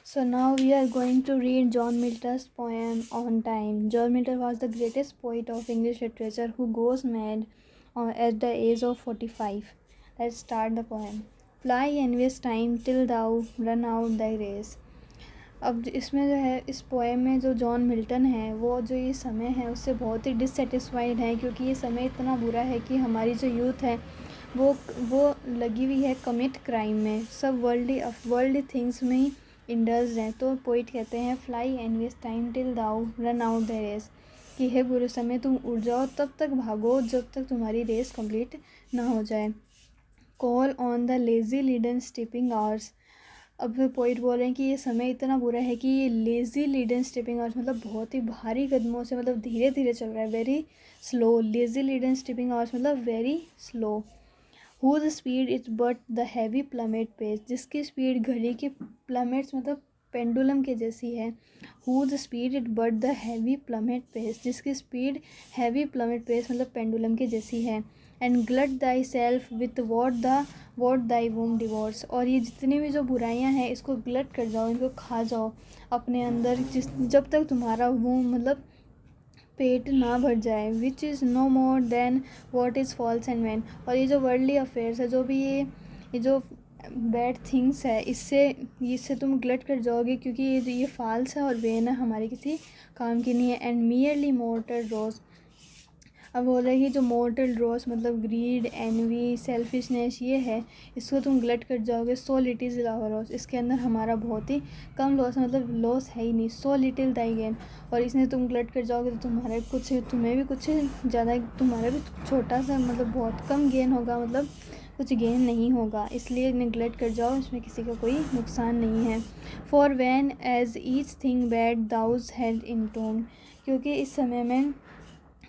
So now we are going to read John Milton's poem On Time. John Milton was the greatest poet of English literature who goes mad at the age of 45. Let's start the poem. Fly and waste time till thou run out thy race. अब इसमें जो है, इस poem में जो John Milton है वो जो ये समय है उससे बहुत ही डिससेटिस्फाइड है, क्योंकि ये समय इतना बुरा है कि हमारी जो यूथ है वो लगी हुई है कमिट क्राइम में, सब वर्ल्डली थिंग्स में ही इंडल्ज हैं। तो पोइट कहते हैं fly and waste time till thou run out the race, कि है बुरे समय तुम उड़ जाओ, तब तक भागो जब तक तुम्हारी रेस कंप्लीट ना हो जाए। Call on the lazy leaden stepping hours. अब पोइट बोल रहे हैं कि ये समय इतना बुरा है कि ये लेजी लीडन स्टिपिंग आवर्स मतलब बहुत ही भारी कदमों से, मतलब धीरे धीरे चल रहा है, very slow. Lazy leaden stepping hours मतलब very slow. Whose speed is but the heavy plummet pace, जिसकी स्पीड घड़ी के प्लमेट्स मतलब पेंडुलम के जैसी है। Whose speed it but the heavy plummet pace, जिसकी स्पीड हैवी प्लमेट पेस मतलब पेंडुलम के जैसी है। And glut thyself with what thy womb devours, और ये जितनी भी जो बुराइयां हैं इसको ग्लट कर जाओ, इनको खा जाओ अपने अंदर, जब तक तुम्हारा वूम मतलब पेट ना भर जाए। Which is no more than what is false and vain, और ये जो वर्ल्डली अफेयर्स है, जो भी ये जो बैड थिंग्स है, इससे तुम ग्लट कर जाओगे, क्योंकि ये फॉल्स है और वैन है, हमारे किसी काम की नहीं है। एंड मियरली मोर्टल रोज, अब बोल रहे हैं कि जो मोर्टल ड्रॉस मतलब ग्रीड, एनवी, सेल्फिशनेस ये है, इसको तुम ग्लट कर जाओगे। सो लिटिल आवर लॉस, इसके अंदर हमारा बहुत ही कम लॉस है, मतलब लॉस है ही नहीं। सो लिटिल दाई गेन, और इसने तुम ग्लट कर जाओगे तो तुम्हें भी कुछ ज़्यादा, तुम्हारा भी छोटा सा मतलब बहुत कम गेन होगा, मतलब कुछ गेन नहीं होगा, इसलिए निगलेक्ट कर जाओ, इसमें किसी का कोई नुकसान नहीं है। For when as each thing bad thou'st held in tomb, क्योंकि इस समय में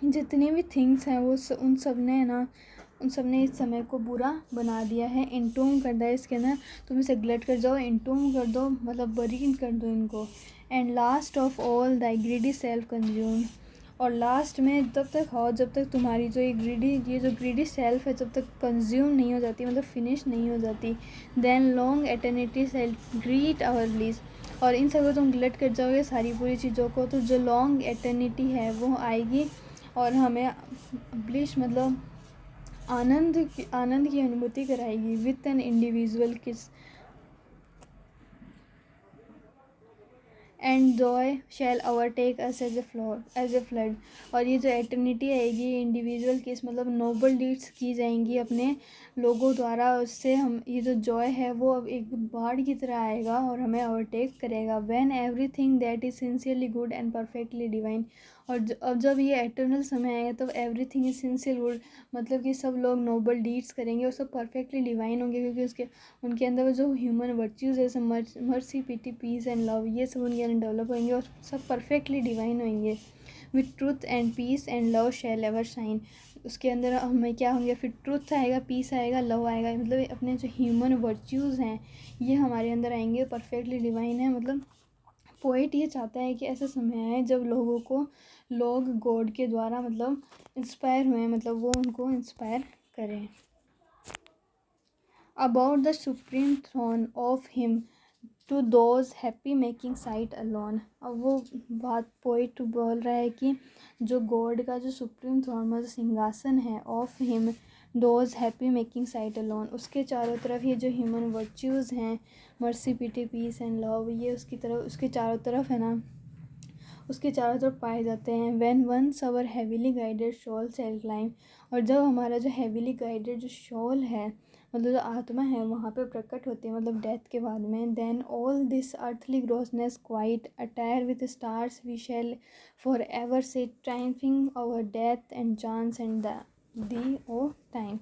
जितनी भी थिंग्स हैं वो उन सब ने इस समय को बुरा बना दिया है, इंटूम कर दिया है इसके अंदर। तुम इसे ग्लट कर जाओ, इंटूम कर दो, मतलब बरी कर दो इनको। And last of all thy greedy self consume, और लास्ट में तब तक खाओ जब तक तुम्हारी जो ये जो ग्रीडी सेल्फ है जब तक कंज्यूम नहीं हो जाती, मतलब फिनिश नहीं हो जाती। Then long eternity self greet our release, और इन सबको तुम ग्लट कर जाओगे सारी पूरी चीज़ों को, तो जो लॉन्ग एटर्निटी है वो आएगी और हमें ब्लिश मतलब आनंद की अनुभूति कराएगी। With an individual kiss and joy shall overtake us as a flood, और ये जो एटर्निटी आएगी, इंडिविजुअल किस मतलब नोबल डीड्स की जाएंगी अपने लोगों द्वारा, उससे हम ये जो जॉय है वो अब एक बाढ़ की तरह आएगा और हमें ओवरटेक करेगा। When everything that is sincerely good and perfectly divine, और अब जब ये एटर्नल समय आएगा तब एवरीथिंग इज सिंसियर गुड, मतलब कि सब लोग नोबल डीड्स करेंगे और सब परफेक्टली डिवाइन होंगे, क्योंकि उनके अंदर जो ह्यूमन वर्च्यूज़ है, mercy, pity, peace and love, ये सब उनके अंदर डेवलप होंगे और सब परफेक्टली डिवाइन होंगे। With truth and peace and love shall ever shine, उसके अंदर हमें क्या होंगे, फिर ट्रूथ आएगा, पीस आएगा, लव आएगा, मतलब अपने जो ह्यूमन वर्च्यूज़ हैं ये हमारे अंदर आएंगे, परफेक्टली डिवाइन है। मतलब पोइट ये चाहता है कि ऐसा समय आए जब लोग गॉड के द्वारा मतलब इंस्पायर हुए, मतलब वो उनको इंस्पायर करें। About the supreme throne of him to those happy making sight alone, अब वो बात पोइट बोल रहा है कि जो गॉड का जो सुप्रीम थ्रोन मतलब सिंहासन है, of him those happy making sight alone, उसके चारों तरफ ये जो ह्यूमन वर्च्यूज़ हैं, mercy, pity, peace and love, ये उसके चारों तरफ है ना, उसके चारों तरफ पाए जाते हैं। When once our heavenly guided soul shall climb, और जब हमारा जो हैवीली गाइडेड जो शॉल है मतलब जो आत्मा है वहाँ पे प्रकट होती है, मतलब डेथ के बाद में। Then all this earthly grossness quit attire with stars we shall for ever sit triumphing over death and chance and thee O time.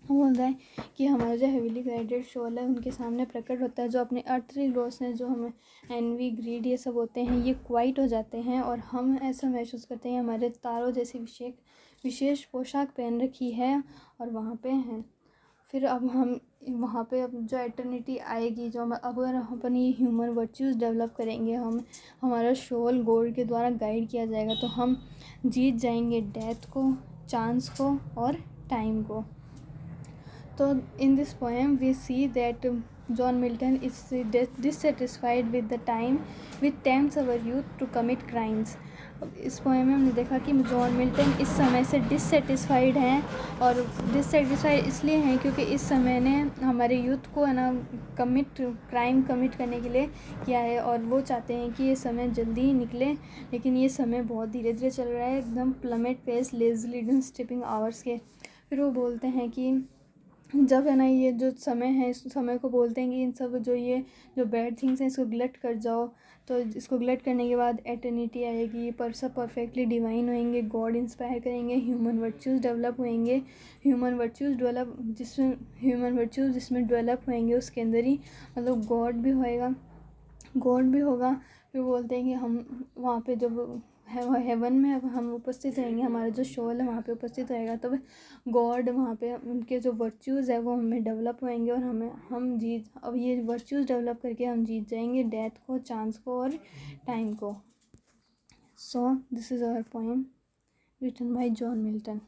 बोल रहा है कि हमारा जो हेविली गाइडेड शोल है उनके सामने प्रकट होता है, जो अपने अर्थली ग्रॉसनेस, जो हमें एनवी, ग्रीड ये सब होते हैं, ये क्वाइट हो जाते हैं और हम ऐसा महसूस करते हैं हमारे तारों जैसी विशेष पोशाक पहन रखी है और वहाँ पे हैं। फिर अब हम वहाँ पे अब जो एटर्निटी आएगी, जो हम अगर अपन ये ह्यूमन वर्च्यूज़ डेवलप करेंगे, हमारा शोल गॉड के द्वारा गाइड किया जाएगा, तो हम जीत जाएंगे डेथ को, चांस को और टाइम को। तो in this poem we see that John Milton is dissatisfied with the time which tempts our youth to commit crimes. इस पोएम में हमने देखा कि जॉन मिल्टन इस समय से डिससेटिस्फाइड हैं, और डिससेटिस्फाइड इसलिए हैं क्योंकि इस समय ने हमारे यूथ को है ना क्राइम कमिट करने के लिए किया है, और वो चाहते हैं कि ये समय जल्दी ही निकले, लेकिन ये समय बहुत धीरे धीरे चल रहा है, एकदम प्लमेट पेस लेज़ली स्टिपिंग आवर्स के। फिर वो बोलते हैं कि जब है ना ये जो समय है, इस समय को बोलते हैं कि इन सब जो बैड थिंग्स हैं इसको ग्लट कर जाओ, तो इसको ग्लट करने के बाद एटर्निटी आएगी, पर सब परफेक्टली डिवाइन होएंगे, गॉड इंस्पायर करेंगे, ह्यूमन वर्च्यूज़ डेवलप होएंगे, ह्यूमन वर्च्यूज़ जिसमें डेवलप होएंगे उसके अंदर ही मतलब गॉड भी होगा। फिर बोलते हैं कि हम वहाँ पे जब हेवन में हम उपस्थित रहेंगे, हमारा जो सोल है वहाँ पे उपस्थित रहेगा, तब गॉड वहाँ पे उनके जो वर्च्यूज़ है वो हमें डेवलप होएंगे, और अब ये वर्च्यूज़ डेवलप करके हम जीत जाएंगे डेथ को, चांस को और टाइम को। So this is our poem written by John Milton.